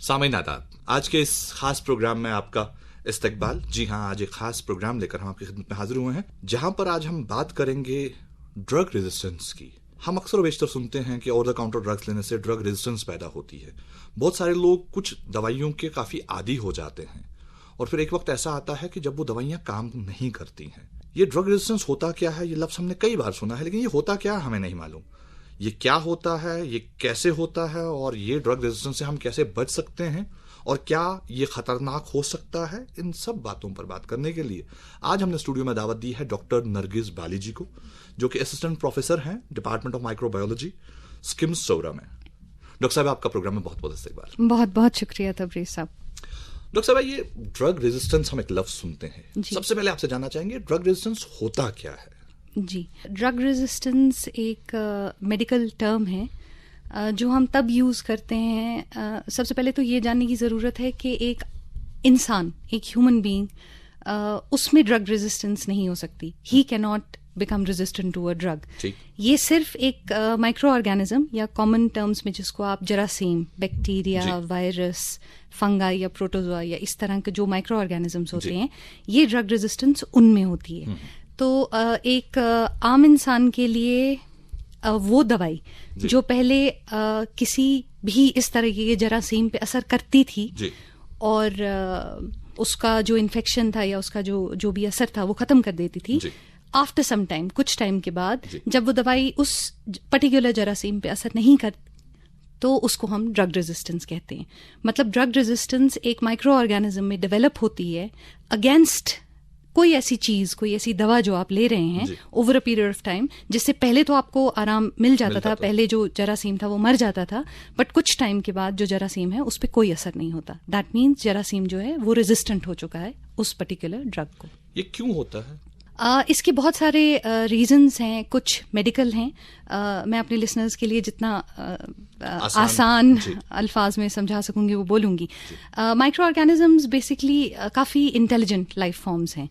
सामीन आदाब, आज के इस खास प्रोग्राम में आपका इस्तकबाल। जी हाँ, आज एक खास प्रोग्राम लेकर हम आपकी खिदमत में हाजिर हुए हैं, जहां पर आज हम बात करेंगे ड्रग रेजिस्टेंस की। हम अक्सर व बेशतर सुनते हैं कि ओवर द काउंटर ड्रग्स लेने से ड्रग रेजिस्टेंस पैदा होती है। बहुत सारे लोग कुछ दवाइयों के काफी आदी हो जाते हैं और फिर एक वक्त ऐसा आता है कि जब वो दवाइयां काम नहीं करती हैं। ये ड्रग रेजिस्टेंस होता क्या है, ये लफ्ज हमने कई बार सुना है, लेकिन ये होता क्या है हमें नहीं मालूम। ये क्या होता है, ये कैसे होता है और ये ड्रग रेजिस्टेंस से हम कैसे बच सकते हैं और क्या ये खतरनाक हो सकता है, इन सब बातों पर बात करने के लिए आज हमने स्टूडियो में दावत दी है डॉक्टर नरगिस बाली जी को, जो कि असिस्टेंट प्रोफेसर हैं डिपार्टमेंट ऑफ माइक्रोबायोलॉजी, स्किम्स सौरा में। डॉक्टर साहब, आपका प्रोग्राम में बहुत बहुत इस्तकबाल। बहुत बहुत शुक्रिया तबरीज साहब। डॉक्टर साहब, ये ड्रग रेजिस्टेंस हम एक लफ्ज सुनते हैं, सबसे पहले आपसे जानना चाहेंगे ड्रग रेजिस्टेंस होता क्या है? जी, ड्रग रेजिस्टेंस एक मेडिकल टर्म है जो हम तब यूज़ करते हैं। सबसे पहले तो ये जानने की ज़रूरत है कि एक इंसान, एक ह्यूमन बीइंग, उसमें ड्रग रेजिस्टेंस नहीं हो सकती। He can not become resistant to a drug. ये सिर्फ एक माइक्रो ऑर्गेनिज्म या कॉमन टर्म्स में जिसको आप जरासीम, बैक्टीरिया, वायरस, फंगाई या प्रोटोजोआ या इस तरह के जो माइक्रो ऑर्गेनिजम्स होते हैं, ये ड्रग रेजिस्टेंस उनमें होती है। तो एक आम इंसान के लिए वो दवाई जो पहले किसी भी इस तरह के जरासीम पे असर करती थी और उसका जो इन्फेक्शन था या उसका जो भी असर था वो खत्म कर देती थी, आफ्टर सम टाइम, कुछ टाइम के बाद जब वो दवाई उस पर्टिकुलर जरासीम पे असर नहीं कर, तो उसको हम ड्रग रेजिस्टेंस कहते हैं। मतलब ड्रग रेजिस्टेंस एक माइक्रो ऑर्गेनिज्म में डेवलप होती है अगेंस्ट कोई ऐसी चीज, कोई ऐसी दवा जो आप ले रहे हैं over a period of time, जिससे पहले तो आपको आराम मिल जाता था, पहले जो जरासीम था वो मर जाता था, बट कुछ टाइम के बाद जो जरासीम है उस पर कोई असर नहीं होता। दैट मीन्स जरासीम जो है वो रेजिस्टेंट हो चुका है उस पर्टिकुलर ड्रग को। ये क्यों होता है? इसके बहुत सारे रीजंस हैं, कुछ मेडिकल हैं। मैं अपने लिसनर्स के लिए जितना आसान अल्फाज में समझा सकूंगी वो बोलूंगी। माइक्रो ऑर्गेनिजम्स बेसिकली काफ़ी इंटेलिजेंट लाइफ फॉर्म्स हैं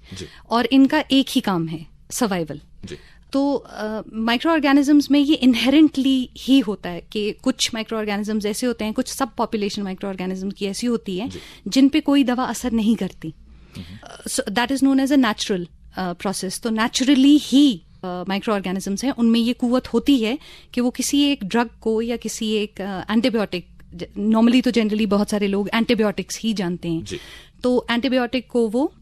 और इनका एक ही काम है, सर्वाइवल। तो माइक्रो ऑर्गेनिजम्स में ये इनहेरेंटली ही होता है कि कुछ माइक्रो ऑर्गेनिजम्स ऐसे होते हैं, कुछ सब पॉपुलेशन माइक्रो ऑर्गेनिजम्स की ऐसी होती है जिन पे कोई दवा असर नहीं करती। That is known as a natural process. तो नेचुरली ही माइक्रो ऑर्गेनिजम्स हैं, उनमें ये कुव्वत होती है कि वो किसी एक ड्रग को या किसी एक एंटीबायोटिक, नॉर्मली तो जनरली बहुत सारे लोग एंटीबायोटिक्स ही जानते हैं, तो एंटीबायोटिक को वो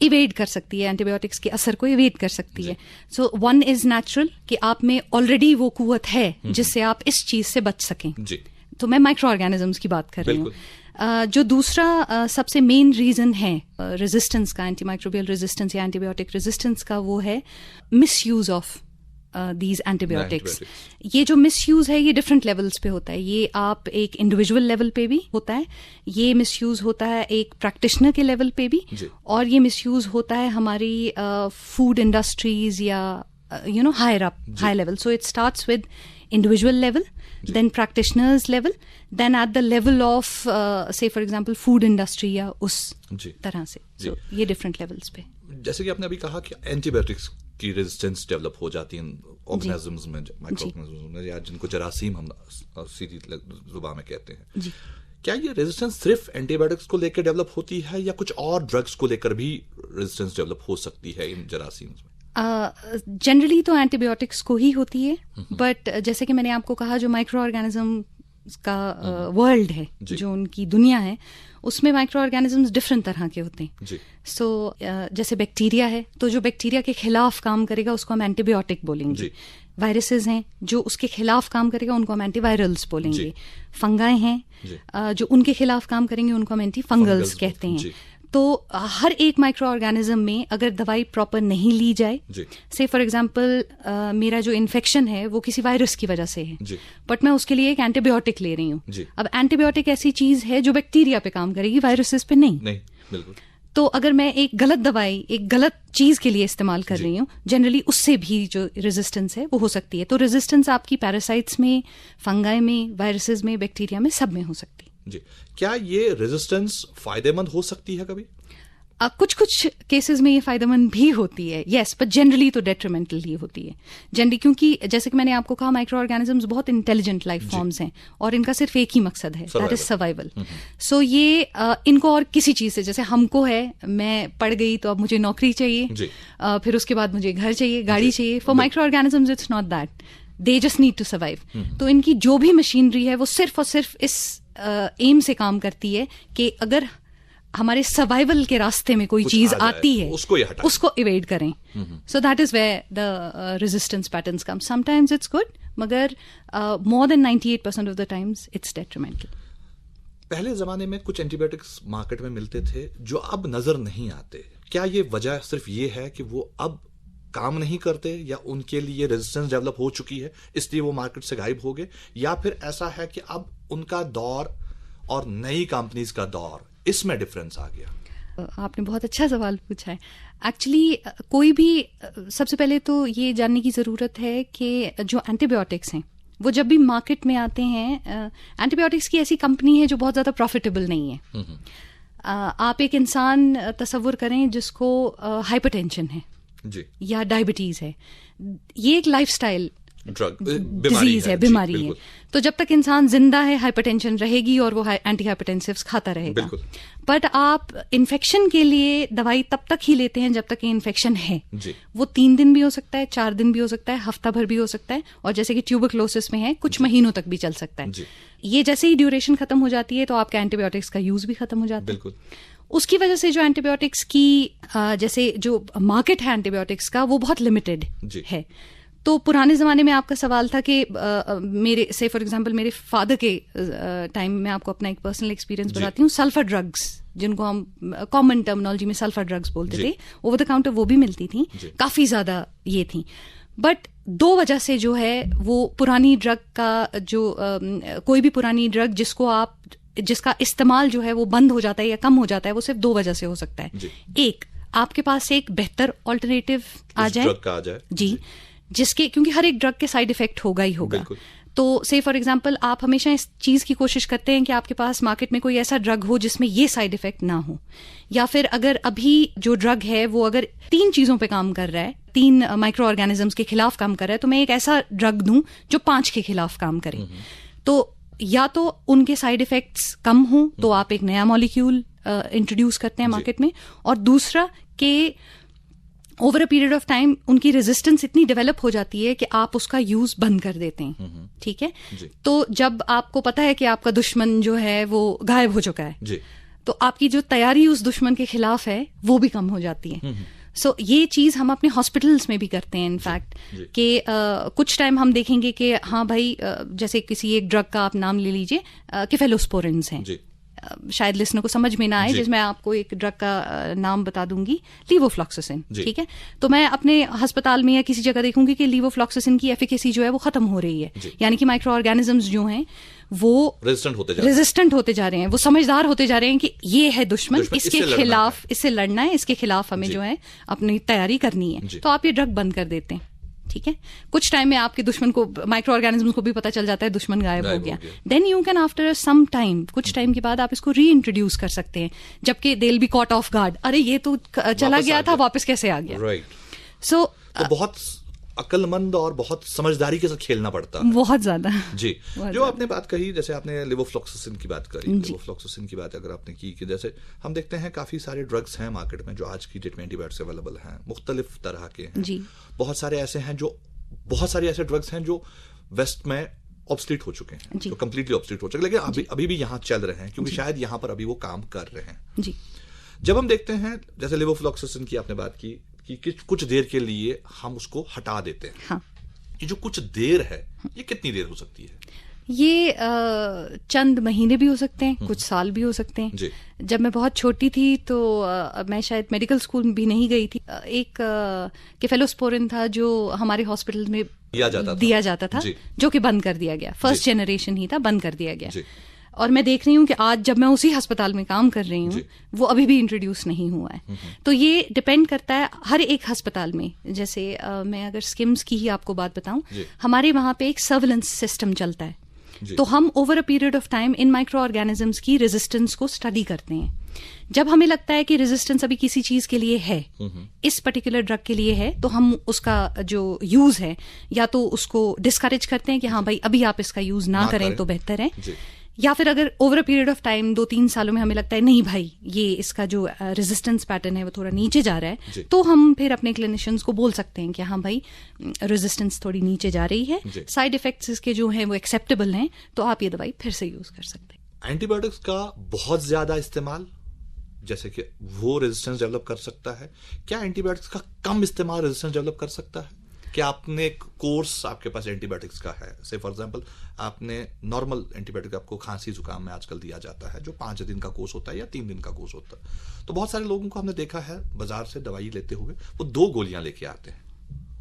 इवेड कर सकती है, एंटीबायोटिक्स के असर को इवेड कर सकती है। सो वन इज नेचुरल कि आप में ऑलरेडी वो कुव्वत है जिससे आप इस चीज से बच सकें। तो मैं माइक्रो ऑर्गेनिजम्स की बात कर रही हूँ। जो दूसरा सबसे मेन रीजन है रेजिस्टेंस का, एंटी माइक्रोबियल रेजिस्टेंस या एंटीबायोटिक रेजिस्टेंस का, वो है miss use of these antibiotics. ये जो मिस यूज है ये डिफरेंट लेवल्स पे होता है। ये आप एक इंडिविजुअल लेवल पे भी होता है, ये मिस यूज होता है एक प्रैक्टिशनर के लेवल पे भी, और ये मिस यूज होता है हमारी फूड इंडस्ट्रीज या higher up, high level. So it starts with individual level, then practitioners level, then at the level of say for example food industry या उस तरह से। So ये different levels पे। जैसे कि आपने अभी कहा कि एंटीबायोटिक्स की रेजिस्टेंस डेवलप हो जाती है ऑर्गेनिजम्स में, माइक्रो ऑर्गेनिजम्स में, या जिनको जरासीम हम सीधी जुबान में कहते हैं। क्या ये रेजिस्टेंस सिर्फ एंटीबायोटिक्स को लेकर डेवलप होती है या कुछ और ड्रग्स को लेकर भी रेजिस्टेंस डेवलप हो सकती है इन जरासीम में? जनरली तो एंटीबायोटिक्स को ही होती है, बट जैसे कि मैंने आपको कहा जो माइक्रो ऑर्गेनिज्म का वर्ल्ड है, जो उनकी दुनिया है, उसमें माइक्रो ऑर्गेनिजम्स डिफरेंट तरह के होते हैं। सो जैसे बैक्टीरिया है, तो जो बैक्टीरिया के खिलाफ काम करेगा उसको हम एंटीबायोटिक बोलेंगे। वायरसेस हैं जो उसके खिलाफ काम करेगा उनको हम एंटीवायरल्स बोलेंगे। फंगाई हैं जो उनके खिलाफ काम करेंगे उनको हम एंटी फंगल्स कहते हैं। तो हर एक माइक्रो ऑर्गेनिज्म में अगर दवाई प्रॉपर नहीं ली जाए, से फॉर एग्जांपल मेरा जो इन्फेक्शन है वो किसी वायरस की वजह से है, बट मैं उसके लिए एक एंटीबायोटिक ले रही हूँ। अब एंटीबायोटिक ऐसी चीज है जो बैक्टीरिया पे काम करेगी, वायरसेस पे नहीं। बिल्कुल। तो अगर मैं एक गलत दवाई एक गलत चीज के लिए इस्तेमाल कर रही हूँ, जनरली उससे भी जो रेजिस्टेंस है वो हो सकती है। तो रेजिस्टेंस आपकी पैरासाइट्स में, फंगाई में, वायरसेस में, बैक्टीरिया में, सब में हो सकती है। जी, क्या ये रेजिस्टेंस फायदेमंद हो सकती है कभी? कुछ कुछ केसेस में ये फायदेमंद भी होती है, यस, बट जनरली तो डेट्रीमेंटल ही होती है जनरली, क्योंकि जैसे कि मैंने आपको कहा माइक्रो ऑर्गेनिजम्स बहुत इंटेलिजेंट लाइफ फॉर्म्स हैं और इनका सिर्फ एक ही मकसद है, दैट इज सर्वाइवल। सो ये इनको और किसी चीज से, जैसे हमको है मैं पढ़ गई तो अब मुझे नौकरी चाहिए, फिर उसके बाद मुझे घर चाहिए, गाड़ी चाहिए, for micro organisms it's not that, they just need to survive. तो इनकी जो भी मशीनरी है वो सिर्फ और सिर्फ इस एम से काम करती है कि अगर हमारे सर्वाइवल के रास्ते में कोई चीज आती है उसको इवेड करें। So that is where the resistance patterns come. Sometimes it's good, मगर more than 98% of the times it's detrimental. पहले जमाने में कुछ एंटीबायोटिक्स मार्केट में मिलते थे जो अब नजर नहीं आते, क्या ये वजह सिर्फ ये है कि वो अब काम नहीं करते, या उनके लिए रेजिस्टेंस डेवलप हो चुकी है इसलिए वो मार्केट से गायब हो गए, या फिर ऐसा है कि अब उनका दौर और नई कंपनीज का दौर, इसमें डिफरेंस आ गया? आपने बहुत अच्छा सवाल पूछा है। एक्चुअली कोई भी, सबसे पहले तो ये जानने की ज़रूरत है कि जो एंटीबायोटिक्स हैं वो जब भी मार्केट में आते हैं, एंटीबायोटिक्स की ऐसी कंपनी है जो बहुत ज़्यादा प्रॉफिटेबल नहीं है। आप एक इंसान तसव्वुर करें जिसको हाइपरटेंशन है जी, या डायबिटीज है, ये एक लाइफस्टाइल डिजीज है, बीमारी है। तो जब तक इंसान जिंदा है हाइपरटेंशन रहेगी और वो एंटी हाइपरटेंसिव्स खाता रहेगा। बट आप इन्फेक्शन के लिए दवाई तब तक ही लेते हैं जब तक ये इन्फेक्शन है। वो 3 दिन भी हो सकता है, 4 दिन भी हो सकता है, हफ्ता भर भी हो सकता है, और जैसे कि ट्यूबरक्लोसिस में है कुछ महीनों तक भी चल सकता है। ये जैसे ही ड्यूरेशन खत्म हो जाती है तो आपका एंटीबायोटिक्स का यूज भी खत्म हो जाता है। उसकी वजह से जो एंटीबायोटिक्स की जैसे जो मार्केट है एंटीबायोटिक्स का वो बहुत लिमिटेड है। तो पुराने ज़माने में आपका सवाल था कि मेरे से फॉर एग्जांपल मेरे फादर के टाइम में, आपको अपना एक पर्सनल एक्सपीरियंस बताती हूँ, सल्फर ड्रग्स जिनको हम कॉमन टर्मिनोलॉजी में सल्फर ड्रग्स बोलते थे, ओवर द काउंटर वो भी मिलती थी, काफ़ी ज़्यादा ये थी। बट 2 वजह से जो है वो पुरानी ड्रग का जो कोई भी पुरानी ड्रग जिसका इस्तेमाल जो है वो बंद हो जाता है या कम हो जाता है, वो सिर्फ 2 वजह से हो सकता है। एक, आपके पास एक बेहतर ऑल्टरनेटिव आ जाए जी, जिसके, क्योंकि हर एक ड्रग के साइड इफेक्ट होगा ही होगा। तो से फॉर एग्जांपल आप हमेशा इस चीज की कोशिश करते हैं कि आपके पास मार्केट में कोई ऐसा ड्रग हो जिसमें ये साइड इफेक्ट ना हो, या फिर अगर अभी जो ड्रग है वो अगर 3 चीजों पे काम कर रहा है, 3 माइक्रो ऑर्गेनिजम्स के खिलाफ काम कर रहा है, तो मैं एक ऐसा ड्रग दूं जो 5 के खिलाफ काम करे। तो या तो उनके साइड इफेक्ट्स कम हो तो आप एक नया मॉलिक्यूल इंट्रोड्यूस करते हैं मार्केट में, और दूसरा कि over a period of time उनकी रेजिस्टेंस इतनी डेवलप हो जाती है कि आप उसका यूज बंद कर देते हैं। ठीक है, तो जब आपको पता है कि आपका दुश्मन जो है वो गायब हो चुका है, तो आपकी जो तैयारी उस दुश्मन के खिलाफ है वो भी कम हो जाती है। सो ये चीज हम अपने हॉस्पिटल्स में भी करते हैं इनफैक्ट, कि कुछ टाइम हम देखेंगे कि हाँ भाई, जैसे किसी एक ड्रग का आप नाम ले लीजिए, केफेलोस्पोरिन्स हैं, शायद लिस्नर को समझ में ना आए, जिसमें आपको एक ड्रग का नाम बता दूंगी, लीवोफ्लॉक्सासिन। ठीक है, तो मैं अपने अस्पताल में या किसी जगह देखूंगी कि लीवोफ्लॉक्सासिन की एफिकेसी जो है वो खत्म हो रही है, यानी कि माइक्रो ऑर्गेनिजम्स जो हैं वो रेजिस्टेंट होते जा रहे हैं, वो समझदार होते जा रहे हैं कि ये है दुश्मन, इसके खिलाफ, इससे लड़ना है, इसके खिलाफ हमें जो है अपनी तैयारी करनी है, तो आप ये ड्रग बंद कर देते हैं। ठीक है, कुछ टाइम में आपके दुश्मन को, माइक्रो ऑर्गेनिज्म को भी पता चल जाता है दुश्मन गायब हो गया, then you can after some time, कुछ टाइम के बाद आप इसको री इंट्रोड्यूस कर सकते हैं, जबकि they will be caught off guard, अरे ये तो चला गया था, वापस कैसे आ गया। राइट, सो बहुत अक्लमंद और बहुत समझदारी के साथ खेलना पड़ता है, बहुत ज्यादा जी। जो आपने बात कही, जैसे आपने लिवोफ्लॉक्सासिन की बात करी, लिवोफ्लॉक्सासिन की बात अगर आपने की कि जैसे हम देखते हैं काफी सारे ड्रग्स हैं मार्केट में जो आज की डेट में एंटीबायोटिक्स अवेलेबल हैं, मुख्तलिफ तरह के हैं जी। बहुत सारे ऐसे ड्रग्स हैं जो वेस्ट में ऑब्सलीट हो चुके हैं, जो कंप्लीटली ऑब्सलीट हो चुके हैं, लेकिन अभी भी यहाँ चल रहे हैं, क्योंकि शायद यहाँ पर अभी वो काम कर रहे हैं जी। जब हम देखते हैं, जैसे लिवोफ्लॉक्सासिन की आपने बात की कि कुछ देर के लिए हम उसको हटा देते हैं, हाँ। ये जो कुछ देर है, ये कितनी देर हो सकती है? ये चंद महीने भी हो सकते हैं, कुछ साल भी हो सकते हैं। जब मैं बहुत छोटी थी तो मैं शायद मेडिकल स्कूल में भी नहीं गई थी, एक केफेलोस्पोरिन था जो हमारे हॉस्पिटल में दिया जाता था जो कि बंद कर दिया गया, फर्स्ट जनरेशन ही था, बंद कर दिया गया। और मैं देख रही हूँ कि आज जब मैं उसी अस्पताल में काम कर रही हूँ वो अभी भी इंट्रोड्यूस नहीं हुआ है। तो ये डिपेंड करता है हर एक अस्पताल में। जैसे मैं अगर स्किम्स की ही आपको बात बताऊं, हमारे वहाँ पे एक सर्विलेंस सिस्टम चलता है, तो हम over a period of time in micro organisms की रेजिस्टेंस को स्टडी करते हैं। जब हमें लगता है कि रेजिस्टेंस अभी किसी चीज के लिए है, इस पर्टिकुलर ड्रग के लिए है, तो हम उसका जो यूज है या तो उसको डिस्करेज करते हैं कि हाँ भाई अभी आप इसका यूज ना करें तो बेहतर है, या फिर अगर over a period of time 2-3 सालों में हमें लगता है नहीं भाई ये इसका जो रेजिस्टेंस पैटर्न है वो थोड़ा नीचे जा रहा है, तो हम फिर अपने क्लिनिशियंस को बोल सकते हैं कि हाँ भाई रेजिस्टेंस थोड़ी नीचे जा रही है, साइड इफेक्ट्स इसके जो हैं वो एक्सेप्टेबल हैं, तो आप ये दवाई फिर से यूज कर सकते हैं। एंटीबायोटिक्स का बहुत ज्यादा इस्तेमाल जैसे कि वो रेजिस्टेंस डेवलप कर सकता है, क्या एंटीबायोटिक्स का कम इस्तेमाल रेजिस्टेंस डेवलप कर सकता है? क्या आपने एक कोर्स आपके पास एंटीबायोटिक्स का है, से फॉर एग्जांपल आपने नॉर्मल एंटीबायोटिक आपको खांसी जुकाम में आजकल दिया जाता है जो 5 दिन का कोर्स होता है या 3 दिन का कोर्स होता है, तो बहुत सारे लोगों को हमने देखा है बाजार से दवाई लेते हुए वो 2 गोलियां लेके आते हैं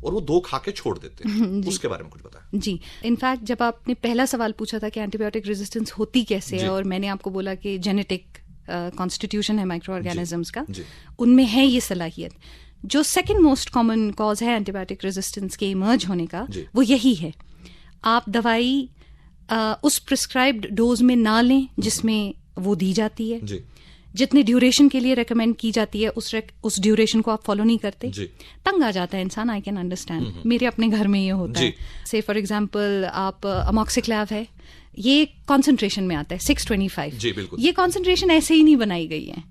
और वो 2 खा के छोड़ देते हैं। उसके बारे में कुछ बताएं। जी, इनफैक्ट जब आपने पहला सवाल पूछा था कि एंटीबायोटिक रेजिस्टेंस होती कैसे है, और मैंने आपको बोला कि जेनेटिक कॉन्स्टिट्यूशन है माइक्रो ऑर्गेनिजम्स का, उनमें है ये सलाहियत। जो सेकंड मोस्ट कॉमन कॉज है एंटीबायोटिक रेजिस्टेंस के इमर्ज होने का, वो यही है आप दवाई उस प्रिस्क्राइब्ड डोज में ना लें जिसमें वो दी जाती है, जितने ड्यूरेशन के लिए रेकमेंड की जाती है उस ड्यूरेशन को आप फॉलो नहीं करते, तंग आ जाता है इंसान। आई कैन अंडरस्टैंड, मेरे अपने घर में ये होता है। से फॉर एग्जांपल आप अमॉक्सिक्लैव है, ये कॉन्सेंट्रेशन में आता है 625, ये कॉन्सेंट्रेशन ऐसे ही नहीं बनाई गई है।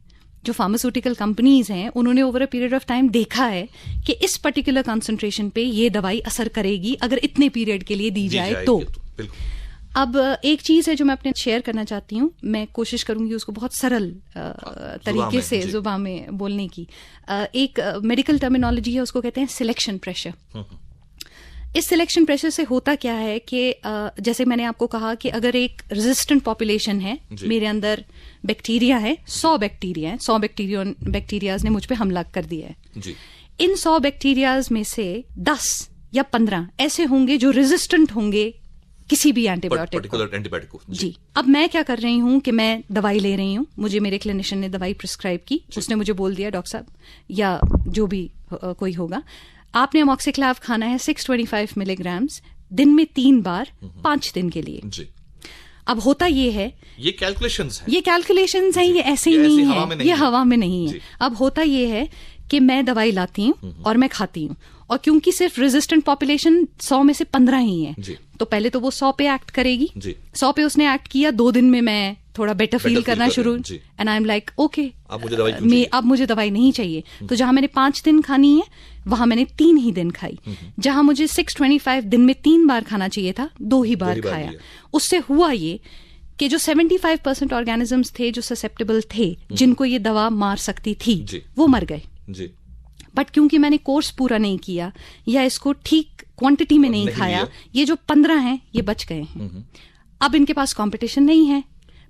जो फार्मास्यूटिकल कंपनीज हैं उन्होंने over a period of time देखा है कि इस पर्टिकुलर कॉन्सेंट्रेशन पे ये दवाई असर करेगी अगर इतने पीरियड के लिए दी जाए तो। अब एक चीज है जो मैं अपने शेयर करना चाहती हूँ, मैं कोशिश करूंगी उसको बहुत सरल तरीके से जुबान में बोलने की। एक मेडिकल टर्मिनोलॉजी है, उसको कहते हैं सिलेक्शन प्रेशर। इस सिलेक्शन प्रेशर से होता क्या है कि जैसे मैंने आपको कहा कि अगर एक रेजिस्टेंट पॉपुलेशन है, मेरे अंदर बैक्टीरिया है, 100 बैक्टीरिया है, 100 बैक्टीरियाज ने मुझ पे हमला कर दिया है जी। इन 100 बैक्टीरियाज में से 10 या 15 ऐसे होंगे जो रेजिस्टेंट होंगे किसी भी एंटीबायोटिक को जी। अब मैं क्या कर रही हूँ कि मैं दवाई ले रही हूँ, मुझे मेरे क्लिनिशियन ने दवाई प्रिस्क्राइब की, उसने मुझे बोल दिया डॉक्टर साहब या जो भी कोई होगा, आपने अमॉक्सिक्लैव खाना है 625 मिलीग्राम्स दिन में 3 बार 5 दिन के लिए जी। अब होता ये है, ये कैलकुलेशंस हैं, ये ऐसे ही नहीं है, ये हवा में नहीं है। अब होता ये है कि मैं दवाई लाती हूँ और मैं खाती हूँ, और क्योंकि सिर्फ रेजिस्टेंट पॉपुलेशन 100 में से 15 ही है, तो पहले तो वो 100 पे एक्ट करेगी, 100 पे उसने एक्ट किया, 2 दिन में मैं थोड़ा बेटर फील करना शुरू, and I am like okay अब मुझे दवाई नहीं चाहिए। तो जहां मैंने 5 दिन खानी है वहां मैंने 3 ही दिन खाई, जहां मुझे 625 दिन में 3 बार खाना चाहिए था 2 ही बार खाया। उससे हुआ ये कि जो 75% ऑर्गेनिजम्स थे जो ससेप्टेबल थे, जिनको ये दवा मार सकती थी, वो मर गए। बट क्योंकि मैंने कोर्स पूरा नहीं किया या इसको ठीक क्वांटिटी में नहीं खाया, ये जो 15 हैं ये बच गए हैं। अब इनके पास कंपटीशन नहीं है।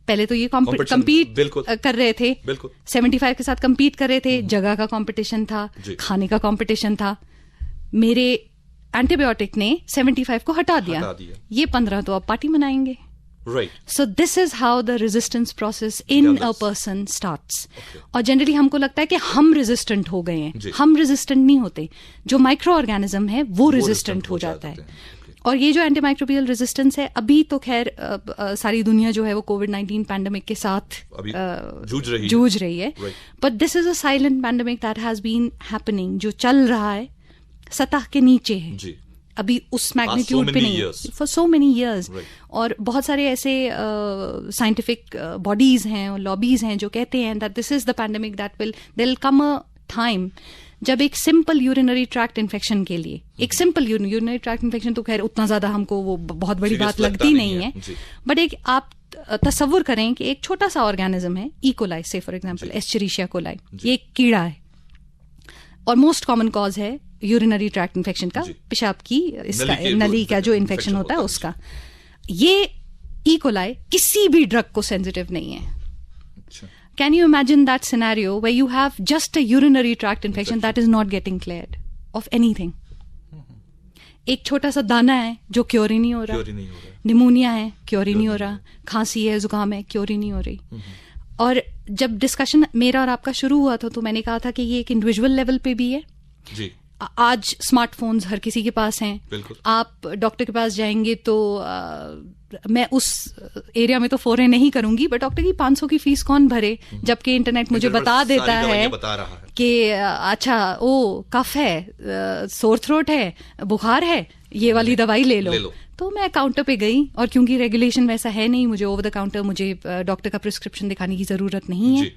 पहले तो ये compete कर रहे थे, 75 के साथ compete कर रहे थे, जगह का कंपटीशन था, खाने का कंपटीशन था। मेरे एंटीबायोटिक ने 75 को हटा दिया, ये 15 तो अब पार्टी मनाएंगे। So this is how the resistance process in a person starts. और जनरली हमको लगता है कि हम रेजिस्टेंट हो गए हैं, हम रेजिस्टेंट नहीं होते, जो माइक्रो ऑर्गेनिज्म है वो रेजिस्टेंट हो जाता है। और ये जो एंटीमाइक्रोबियल रेजिस्टेंस है, अभी तो खैर सारी दुनिया जो है वो कोविड-19 पैंडेमिक के साथ जूझ रही है, but this is a silent pandemic that has been happening, जो चल रहा है सतह के नीचे है जी। अभी उस मैग्नीट्यूड पे नहीं, फॉर सो मेनी ईयर्स। और बहुत सारे ऐसे साइंटिफिक बॉडीज हैं और लॉबीज हैं जो कहते हैं that this is the pandemic that there will come a time जब एक सिंपल यूरिनरी ट्रैक्ट इन्फेक्शन के लिए, एक सिंपल यूरिनरी ट्रैक्ट इन्फेक्शन तो खैर उतना ज्यादा हमको वो बहुत बड़ी बात लगती नहीं है, बट एक आप तसव्वुर करें कि एक छोटा सा ऑर्गेनिज्म है, ई कोलाई से फॉर एग्जांपल, एस्चेरिशिया कोलाई, ये एक कीड़ा है और मोस्ट कॉमन कॉज है यूरिनरी ट्रैक्ट इन्फेक्शन का, पेशाब की इसका नली का जो इन्फेक्शन होता है उसका। ये ई कोलाई किसी भी ड्रग को सेंसिटिव नहीं है। Can you imagine that scenario where you have just a urinary tract infection that is not getting cleared of anything? एक छोटा सा दाना है जो क्योर ही नहीं हो रहा, निमोनिया है क्योर ही नहीं हो रहा, खांसी है, जुकाम है, क्योर ही नहीं हो रही। और जब डिस्कशन मेरा और आपका शुरू हुआ था तो मैंने कहा था कि ये एक इंडिविजुअल लेवल पे भी है, आज स्मार्टफोन्स हर किसी के पास हैं. बिल्कुल. आप डॉक्टर के पास जाएंगे तो मैं उस एरिया में तो फोरे नहीं करूंगी, बट डॉक्टर की 500 की फीस कौन भरे, जबकि इंटरनेट मुझे बता देता है कि अच्छा ओ कफ है, सोर थ्रोट है, बुखार है, ये वाली दवाई ले लो. तो मैं काउंटर पे गई, और क्योंकि रेगुलेशन वैसा है नहीं, मुझे ओवर द काउंटर मुझे डॉक्टर का प्रिस्क्रिप्शन दिखाने की जरूरत नहीं है.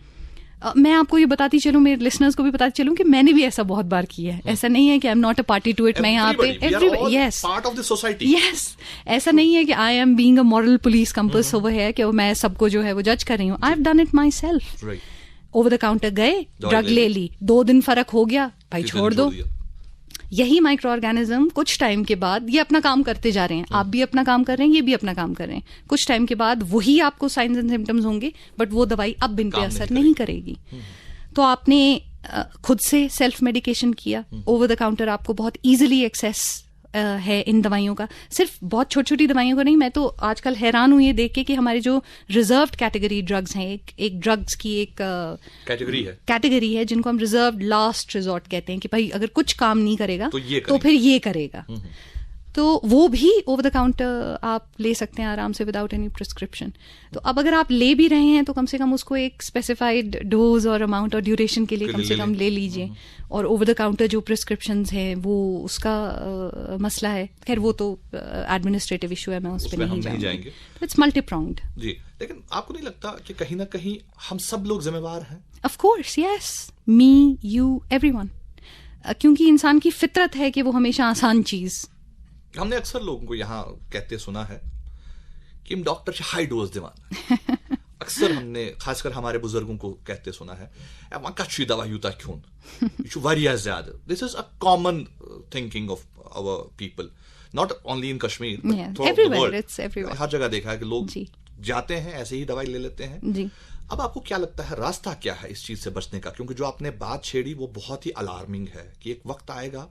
मैं आपको ये बताती चलूं, मेरे लिसनर्स को भी बताती चलूं कि मैंने भी ऐसा बहुत बार किया है. ऐसा नहीं है कि I am not a party to it. मैं यहाँ पे yes part of the society. Yes, ऐसा नहीं है कि I am being a moral police compass over है कि मैं सबको जो है वो जज कर रही हूँ. I have done it my self. Over the counter गए, ड्रग ले ली, 2 दिन फर्क हो गया, भाई छोड़ दो. यही माइक्रो ऑर्गेनिज्म कुछ टाइम के बाद ये अपना काम करते जा रहे हैं. आप भी अपना काम कर रहे हैं, ये भी अपना काम कर रहे हैं. कुछ टाइम के बाद वही आपको साइंस एंड सिम्टम्स होंगे, बट वो दवाई अब इन पे असर नहीं करेगी. तो आपने खुद से सेल्फ मेडिकेशन किया. ओवर द काउंटर आपको बहुत इजीली एक्सेस है इन दवाइयों का. सिर्फ बहुत छोटी छोटी दवाइयों का नहीं. मैं तो आजकल हैरान हूं ये देख के कि हमारे जो रिजर्व्ड कैटेगरी ड्रग्स हैं, एक ड्रग्स की एक कैटेगरी है जिनको हम रिजर्व्ड लास्ट रिजॉर्ट कहते हैं, कि भाई अगर कुछ काम नहीं करेगा तो फिर ये करेगा. तो वो भी ओवर द काउंटर आप ले सकते हैं आराम से विदाउट एनी प्रिस्क्रिप्शन. तो अब अगर आप ले भी रहे हैं तो कम से कम उसको एक स्पेसिफाइड डोज और अमाउंट और ड्यूरेशन के लिए कम से कम ले लीजिए. और ओवर द काउंटर जो प्रिस्क्रिप्शंस हैं वो उसका मसला है. खैर वो तो एडमिनिस्ट्रेटिव इशू है, मैं उस पर नहीं जाएंगे. तो इट्स मल्टी प्रोंग्ड. जी, लेकिन आपको नहीं लगता कि कहीं ना कहीं हम सब लोग जिम्मेवार हैं? Of course, yes, me, you, everyone. क्योंकि इंसान की फितरत है कि वो हमेशा आसान चीज. हमने अक्सर लोगों को यहाँ कहते सुना है कि हम डॉक्टर से हाई डोज दिवाना. अक्सर हमने खासकर हमारे बुजुर्गों को कहते सुना है, कच्ची दवा यूता क्यों, ये वारिया ज्यादा. This is a common thinking of our people, not only in Kashmir, हर जगह देखा है कि लोग जाते हैं ऐसे ही दवाई ले लेते हैं. जी. अब आपको क्या लगता है रास्ता क्या है इस चीज से बचने का? क्योंकि जो आपने बात छेड़ी वो बहुत ही अलार्मिंग है कि एक वक्त आएगा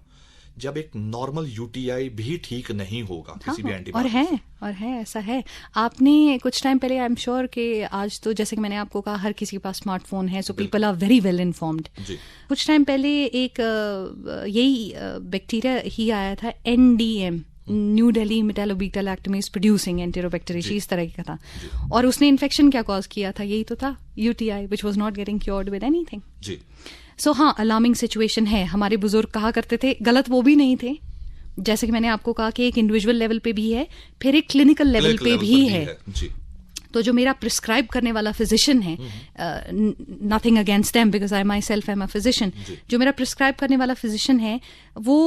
जब एक नॉर्मल यूटीआई भी ठीक नहीं होगा किसी भी एंटीबायोटिक. और है ऐसा है. आपने कुछ टाइम पहले, आई एम श्योर कि आज तो जैसे कि मैंने आपको कहा हर किसी के पास स्मार्टफोन है, so people are very well informed. कुछ टाइम पहले एक यही बैक्टीरिया ही आया था, NDM, new Delhi metallobetalactamase producing enterobacteriaceae, इस तरह का था. और उसने इन्फेक्शन क्या कॉज किया था? यही तो था, UTI, which was not getting cured with anything. So हाँ, अलार्मिंग सिचुएशन है. हमारे बुजुर्ग कहा करते थे, गलत वो भी नहीं थे. जैसे कि मैंने आपको कहा कि एक इंडिविजुअल लेवल पे भी है, फिर एक क्लिनिकल लेवल पे भी है. तो जो मेरा प्रिस्क्राइब करने वाला फिजिशियन है, nothing against them because I my self am a physician, जो मेरा प्रिस्क्राइब करने वाला फिजिशियन है वो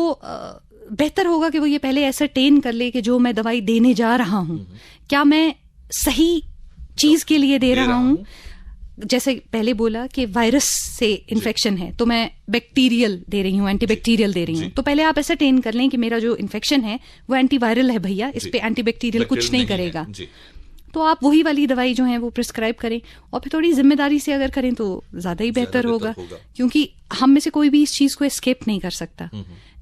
बेहतर होगा कि वो ये पहले एसरटेन कर ले कि जो मैं दवाई देने जा रहा हूँ क्या मैं सही चीज के लिए दे रहा हूँ. जैसे पहले बोला कि वायरस से इन्फेक्शन है तो मैं बैक्टीरियल दे रही हूँ, एंटीबैक्टीरियल दे रही हूँ. तो पहले आप एसरटेन कर लें कि मेरा जो इन्फेक्शन है वो एंटीवायरल है भैया, इस पे एंटीबैक्टीरियल कुछ नहीं करेगा. तो आप वही वाली दवाई जो है वो प्रिस्क्राइब करें, और फिर थोड़ी जिम्मेदारी से अगर करें तो ज्यादा ही बेहतर होगा. क्योंकि हम में से कोई भी इस चीज को एस्केप नहीं कर सकता.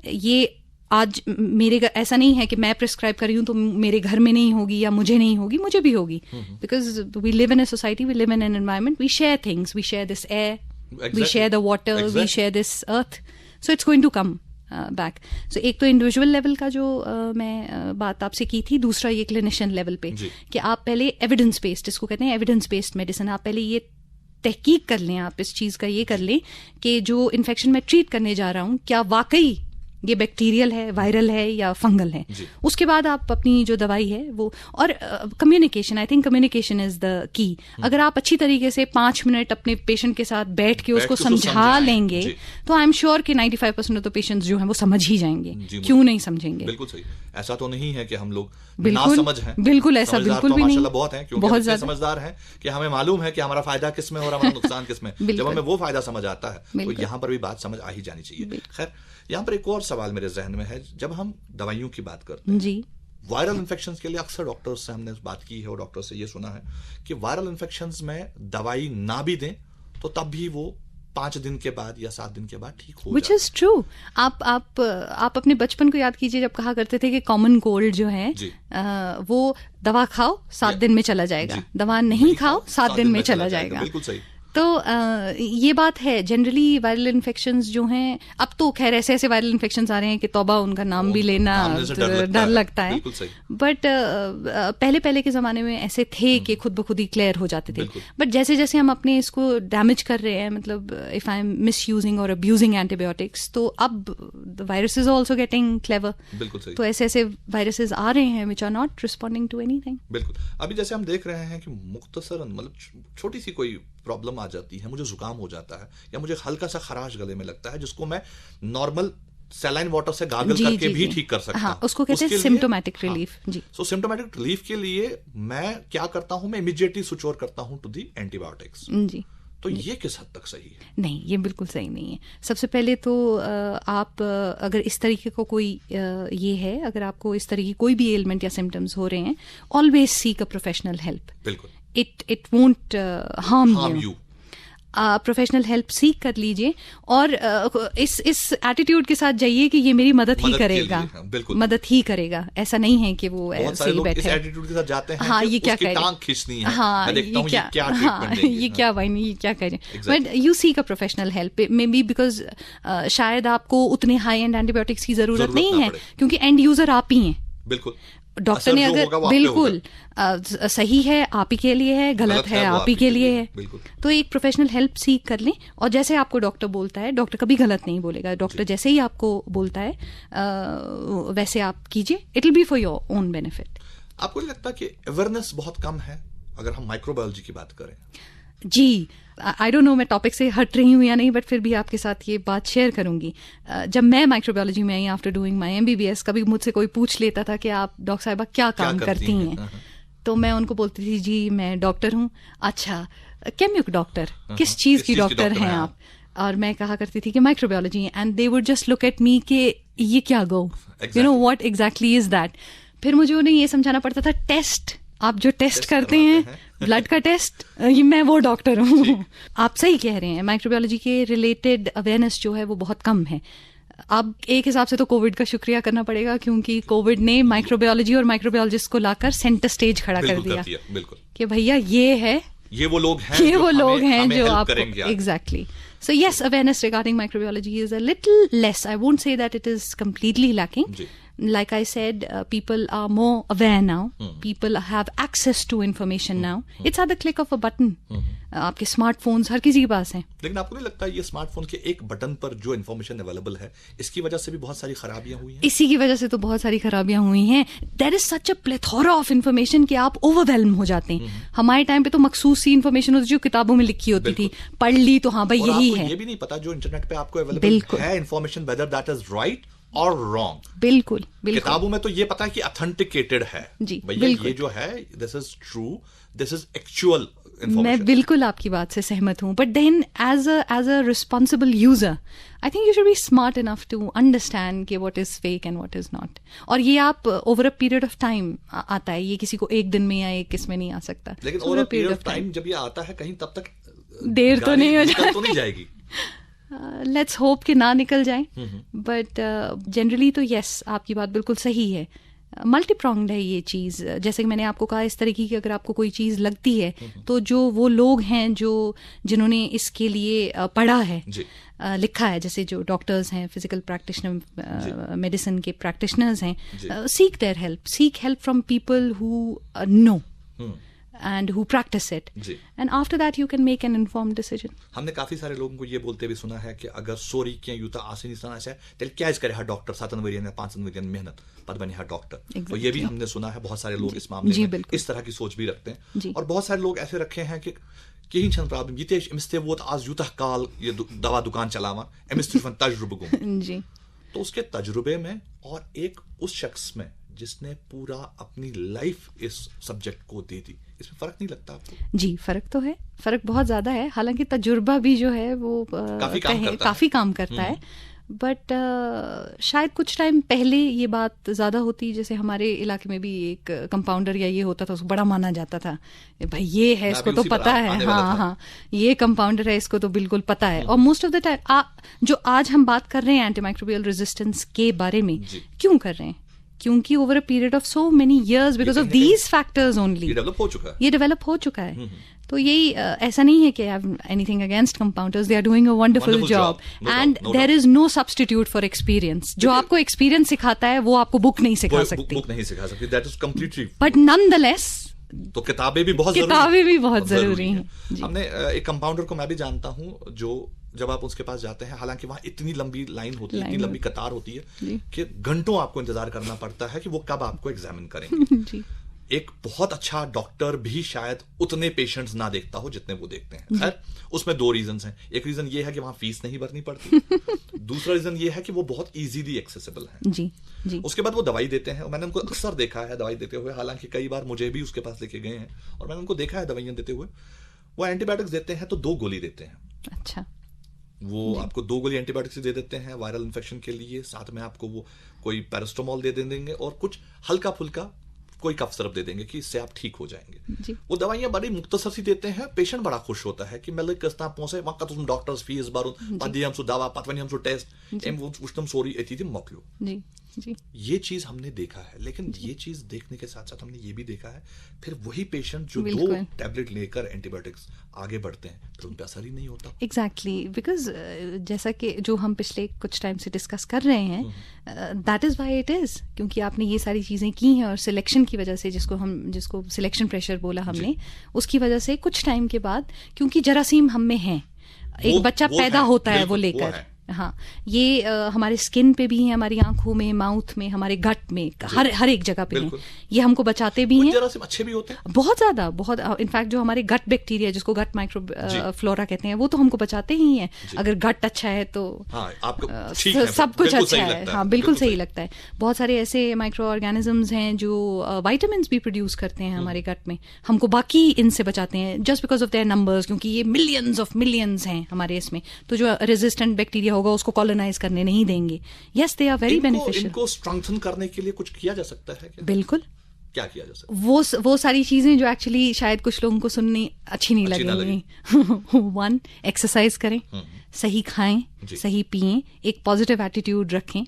ये आज मेरे ऐसा नहीं है कि मैं प्रिस्क्राइब कर रही हूँ तो मेरे घर में नहीं होगी या मुझे नहीं होगी, मुझे भी होगी. Because we live in a society, we live in an environment, we share things, we share this air, we share the water, we share this earth, so it's going to come back. So एक तो individual level का जो मैं बात आपसे की थी, दूसरा ये क्लिनिशियन लेवल पे कि आप पहले एविडेंस बेस्ड, इसको कहते हैं एविडेंस बेस्ड मेडिसिन, आप पहले ये तहकीक कर लें, आप इस चीज का ये कर लें कि जो इन्फेक्शन मैं ट्रीट करने जा रहा हूँ क्या वाकई ये बैक्टीरियल है, वायरल है या फंगल है. उसके बाद आप अपनी जो दवाई है वो, और communication, I think communication is the key. अगर आप अच्छी तरीके से 5 मिनट अपने पेशेंट के साथ बैठ के उसको समझा लेंगे तो आई एम श्योर कि 95% ऑफ द पेशेंट्स जो हैं वो समझ ही जाएंगे. क्यों नहीं समझेंगे? बिल्कुल सही. ऐसा तो नहीं है कि हम लोग ना समझ हैं. बिल्कुल ऐसा बिल्कुल भी नहीं. बहुत है, क्योंकि बहुत समझदार हैं कि हमें मालूम है कि हमारा फायदा किसमें और हमारा नुकसान किसमें. जब हमें वो फायदा समझ आता है तो यहाँ पर भी बात समझ आ ही जानी चाहिए. खैर, यहाँ पर एक और सवाल मेरे जहन में है. जब हम दवाइयों की बात करते हैं जी, वायरल इन्फेक्शंस के लिए अक्सर डॉक्टर्स से हमने बात की है और डॉक्टर से ये सुना है कि वायरल इन्फेक्शंस में दवाई ना भी दें तो तब भी वो 5 दिन के बाद या 7 दिन के बाद ठीक हो Which is true. आप अपने बचपन को याद कीजिए जब कहा करते थे कि कॉमन कोल्ड जो है वो दवा खाओ 7 दिन में चला जाएगा, दवा नहीं खाओ 7 दिन में चला जाएगा. बिल्कुल सही. तो ये बात है, जनरली वायरल इन्फेक्शंस जो हैं, अब तो खैर ऐसे ऐसे वायरल इन्फेक्शंस आ रहे हैं कि तौबा उनका नाम भी लेना डर लगता है, बट पहले के ज़माने में ऐसे थे कि खुद ब खुद ही क्लियर हो जाते थे। बट जैसे जैसे हम अपने इसको डैमेज कर रहे हैं, मतलब if I am misusing और अब्यूजिंग एंटीबायोटिक्स, तो अब the viruses are also getting clever. तो ऐसे ऐसे वायरसेस आ रहे हैं which are not responding to anything. बिल्कुल। अभी जैसे हम देख रहे हैं कि मुख्तसरन मतलब छोटी सी कोई प्रॉब्लम आ जाती है, मुझे जुकाम हो जाता है या मुझे हल्का सा खराश गले में लगता है, जिसको मैं नॉर्मल सैलाइन वाटर से गार्गल करके भी ठीक कर सकता हूं। उसको कहते हैं सिम्टोमेटिक रिलीफ। जी। सो सिम्टोमेटिक रिलीफ के लिए मैं क्या करता हूं, मैं इमीडिएटली स्विच ओवर करता हूं टू दी एंटीबायोटिक्स। जी। तो ये किस हद तक सही है? नहीं, ये बिल्कुल सही नहीं है। सबसे पहले तो आप अगर इस तरीके को कोई ये है, अगर आपको इस तरह की कोई भी एलिमेंट या सिम्टम्स हो रहे हैं, always seek a professional help. बिल्कुल। It won't harm you. Professional help seek कर लीजिए और इस एटीट्यूड के साथ जाइए कि ये मेरी मदद ही करेगा, मदद ही करेगा। ऐसा नहीं है कि वो ऐसे ही बैठे, इस एटीट्यूड के साथ जाते हैं, हाँ ये क्या करें, टांग खींचनी है, हाँ मैं देखता हूं ये क्या ट्रीटमेंट देंगे, ये क्या वाइन, ये क्या करें। But you seek a professional help, may be because शायद आपको उतने हाई एंड एंटीबायोटिक्स की जरूरत नहीं है, क्योंकि एंड यूजर आप ही हैं। बिल्कुल। डॉक्टर ने अगर बिल्कुल सही है आप ही के लिए है, गलत है आप ही के लिए है, तो एक प्रोफेशनल हेल्प सीख कर लें। और जैसे आपको डॉक्टर बोलता है, डॉक्टर कभी गलत नहीं बोलेगा, डॉक्टर जैसे ही आपको बोलता है वैसे आप कीजिए, it will be for your own benefit. आपको नहीं लगता कि अवेयरनेस बहुत कम है अगर हम माइक्रोबायोलॉजी की बात करें? जी, आई डोंट नो मैं टॉपिक से हट रही हूँ या नहीं, बट फिर भी आपके साथ ये बात शेयर करूंगी। जब मैं माइक्रोबायोलॉजी में आई आफ्टर डूइंग माई MBBS, कभी मुझसे कोई पूछ लेता था कि आप डॉक्टर साहिबा क्या काम करती हैं, तो मैं उनको बोलती थी जी मैं डॉक्टर हूँ। अच्छा, केमिक डॉक्टर, किस चीज़ की डॉक्टर हैं आप? और मैं कहा करती थी कि microbiology, and they would just look at me कि ये क्या गो, you know what exactly is that. फिर मुझे उन्हें ये समझाना पड़ता था, टेस्ट आप जो टेस्ट करते हैं ब्लड का टेस्ट, ये मैं वो डॉक्टर हूँ। आप सही कह रहे हैं, माइक्रोबायोलॉजी के रिलेटेड अवेयरनेस जो है वो बहुत कम है। अब एक हिसाब से तो कोविड का शुक्रिया करना पड़ेगा, क्योंकि कोविड ने माइक्रोबायोलॉजी और माइक्रोबायोलॉजिस्ट को लाकर सेंटर स्टेज खड़ा कर दिया कि भैया ये है, ये वो लोग हैं जो आपको exactly. So yes, awareness regarding microbiology is a little less. I won't say that it is completely lacking. Like I said, people are more aware now. People have access to information now. It's at the click of a button. आपके smartphones हर किसी के पास हैं। लेकिन आपको नहीं लगता ये smartphone के एक बटन पर जो इन्फॉर्मेशन अवेलेबल है, इसकी वजह से भी बहुत सारी खराबियां हुई हैं? इसी की वजह से तो बहुत सारी खराबियां हुई हैं। There is such a plethora of information कि आप ओवरवेल्म हो जाते हैं। हमारे टाइम पे तो मखसूस सी इन्फॉर्मेशन होती जो किताबों में लिखी होती थी, पढ़ ली तो हाँ भाई यही है। ये भी नहीं पता जो इंटरनेट पे आपको अवेलेबल है information, whether that is right और रॉन्ग। बिल्कुल। किताबों में तो ये पता है कि ऑथेंटिकेटेड है, भैया ये जो है this is true, this is actual. मैं बिल्कुल आपकी बात से सहमत हूँ, but then as a responsible user I think you should be smart enough to understand कि what is fake and what is not. और ये आप over a period of time आता है, ये किसी को एक दिन में या एक इसमें नहीं आ सकता। लेकिन over a period of time जब ये आता है, कहीं तब तक देर तो नहीं हो जाएगी। लेट्स होप कि ना निकल जाए, बट जनरली तो यस आपकी बात बिल्कुल सही है। मल्टी प्रोंग्ड है ये चीज़, जैसे कि मैंने आपको कहा, इस तरीके की अगर आपको कोई चीज़ लगती है तो जो वो लोग हैं जिन्होंने इसके लिए पढ़ा है, लिखा है, जैसे जो डॉक्टर्स हैं, फिजिकल प्रैक्टिशनर, मेडिसिन के प्रैक्टिशनर्स हैं, seek their help, seek help from people who know and who practice it, and after that you can make an informed decision. हमने काफी सारे लोगों को ये बोलते भी सुना है कि अगर सोरी के यूता आसिनी सना से तेल क्या इस करे हर डॉक्टर 7 वरियन या 5 वरियन मेहनत पद बने हर डॉक्टर। तो ये भी हमने सुना है, बहुत सारे लोग इस मामले में इस तरह की सोच भी रखते हैं। और बहुत सारे लोग ऐसे रखे हैं कि कहीं छन प्रॉब्लम ये अमिस ते वोत आज यूता काल ये दवा दुकान चलावा अमिस तुफन तजुर्बे गुम जी। तो उसके तजुर्बे में और एक उस शख्स में जिसने पूरा अपनी लाइफ इस सब्जेक्ट को दे दी, इसमें फर्क नहीं लगता आपको? जी, फर्क तो है, फर्क बहुत ज्यादा है। हालांकि तजुर्बा भी जो है वो काफी काम करता है, बट शायद कुछ टाइम पहले ये बात ज्यादा होती। जैसे हमारे इलाके में भी एक कंपाउंडर या ये होता था, उसको बड़ा माना जाता था, भाई ये है इसको तो पता है, हाँ ये कंपाउंडर है इसको तो बिल्कुल पता है। और मोस्ट ऑफ द टाइम जो आज हम बात कर रहे हैं एंटीमाइक्रोबियल रेजिस्टेंस के बारे में, क्यों कर रहे हैं? क्योंकि over a period of so many years because of these factors only ये डेवलप हो चुका है, ये डेवलप हो चुका है। तो यही ऐसा नहीं है कि I have anything against compounders, they are doing a wonderful job and there is no substitute for experience. जो आपको एक्सपीरियंस सिखाता है वो आपको बुक नहीं सिखा सकती, बुक नहीं सिखा सकती, that is completely, but nonetheless तो किताबें भी बहुत जरूरी हैं। हमने एक कंपाउंडर को मैं भी जानता हूँ जो जब आप उसके पास जाते हैं, हालांकि वहां इतनी लंबी लाइन होती है, इतनी लंबी कतार होती है कि घंटों आपको इंतजार करना पड़ता है कि वो कब आपको एग्जामिन करेंगे। एक बहुत अच्छा डॉक्टर भी शायद उतने पेशेंट्स ना देखता हो जितने वो देखते हैं। खैर, उसमें 2 रीजंस हैं। एक रीजन ये है कि वहां फीस नहीं भरनी पड़ती, दूसरा रीजन ये है कि वो बहुत इजीली एक्सेसिबल है। जी। उसके बाद वो दवाई देते हैं, और मैंने उनको अक्सर देखा है दवाई देते हुए, हालांकि कई बार मुझे भी उसके पास लेके गए हैं और मैंने उनको देखा है दवाइयां देते हुए। वो एंटीबायोटिक्स देते हैं तो 2 गोली देते हैं। अच्छा, वो आपको 2 गोली एंटीबायोटिक्स दे देते हैं वायरल इन्फेक्शन के लिए, साथ में आपको वो कोई पैरास्टामोल दे देंगे और कुछ हल्का फुल्का कोई कफ सिरप दे देंगे कि इससे आप ठीक हो जाएंगे। वो दवाइयां बड़ी मुख्तसर सी देते हैं, पेशेंट बड़ा खुश होता है कि मतलब किस्ता पहुंचे वक्त तुम डॉक्टर्स फीस बारून पदी हमसो दवा पतवनी हमसो टेस्ट एम उष्टम सोरी एती थी मौक्यो। जी। ये चीज हमने देखा है, लेकिन ये चीज देखने के साथ साथ हमने ये भी देखा है फिर वही पेशेंट जो 2 टैबलेट लेकर एंटीबायोटिक्स आगे बढ़ते हैं फिर उन पे असर ही नहीं होता। एग्जैक्टली, बिकॉज जैसा कि जो हम पिछले कुछ टाइम से डिस्कस कर रहे हैं, that is why it is, क्योंकि आपने ये सारी चीजें की हैं और सिलेक्शन की वजह से, जिसको सिलेक्शन प्रेशर बोला हमने, उसकी वजह से कुछ टाइम के बाद, क्योंकि जरासीम हम में है, एक बच्चा पैदा होता है वो लेकर, हाँ, ये हमारे स्किन पे भी है, हमारी आंखों में, माउथ में, हमारे गट में, हर एक जगह पे हैं। ये हमको बचाते भी हैं, जरासीम अच्छे भी होते हैं बहुत ज्यादा, बहुत इनफैक्ट जो हमारे गट बैक्टीरिया जिसको गट माइक्रो फ्लोरा कहते हैं, वो तो हमको बचाते ही हैं। अगर गट अच्छा है तो सब कुछ अच्छा है, हाँ बिल्कुल सही लगता है। बहुत सारे ऐसे माइक्रो ऑर्गेनिजम्स हैं जो वाइटामिन भी प्रोड्यूस करते हैं हमारे गट में, हमको बाकी इनसे बचाते हैं just because of their numbers, क्योंकि ये मिलियंस हैं हमारे इसमें, तो जो रेजिस्टेंट बैक्टीरिया होगा उसको कॉलोनाइज करने नहीं देंगे। Yes, they are very beneficial. इनको स्ट्रेंथन करने के लिए कुछ किया जा सकता है क्या? बिल्कुल, क्या किया जा सकता है? वो सारी चीजें जो एक्चुअली शायद कुछ लोगों को सुननी अच्छी नहीं लगेंगी। 1, एक्सरसाइज करें, सही खाएं, सही पिएं, एक पॉजिटिव एटीट्यूड रखें,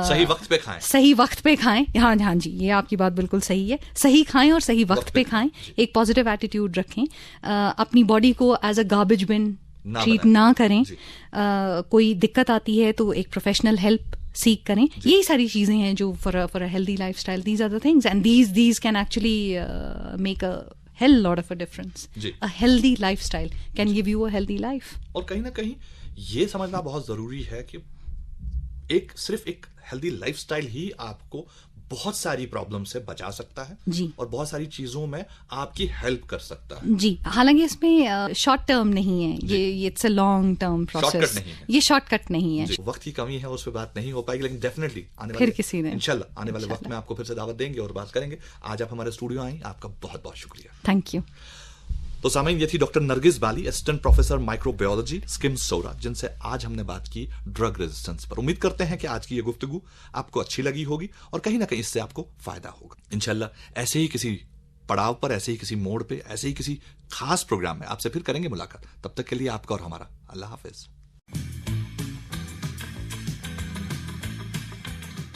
सही वक्त पे खाएं। हाँ जी, ये आपकी बात बिल्कुल सही है। सही खाएं और सही वक्त पे खाएं, एक पॉजिटिव एटीट्यूड रखें, अपनी बॉडी को as a garbage bin treat ना करें, कोई दिक्कत आती है तो एक प्रोफेशनल हेल्प सीख करें। यही सारी चीजें हैं जो for a healthy lifestyle, these are the things and these can actually make a hell lot of a difference. A healthy lifestyle can give you a healthy life. और कहीं ना कहीं ये समझना बहुत जरूरी है कि सिर्फ एक हेल्दी लाइफस्टाइल ही आपको बहुत सारी प्रॉब्लम से बचा सकता है जी, और बहुत सारी चीजों में आपकी हेल्प कर सकता है जी। हालांकि इसमें शॉर्ट टर्म नहीं है, ये it's a long term process, ये शॉर्टकट नहीं है। वक्त की कमी है, उस पर बात नहीं हो पाएगी, लेकिन डेफिनेटली इंशाल्लाह आने वाले वक्त में आपको फिर से दावत देंगे और बात करेंगे। आज आप हमारे स्टूडियो आई, आपका बहुत बहुत शुक्रिया। Thank you. तो सामईन, ये थी डॉक्टर नरगिस बाली, असिस्टेंट प्रोफेसर माइक्रोबायोलॉजी, स्किम्स सौरा, जिनसे आज हमने बात की ड्रग रेजिस्टेंस पर। उम्मीद करते हैं कि आज की ये गुफ्तगू आपको अच्छी लगी होगी और कहीं ना कहीं इससे आपको फायदा होगा। इंशाल्लाह ऐसे ही किसी पड़ाव पर, ऐसे ही किसी मोड़ पे, ऐसे ही किसी खास प्रोग्राम में आपसे फिर करेंगे मुलाकात। तब तक के लिए आपका और हमारा अल्लाह हाफिज।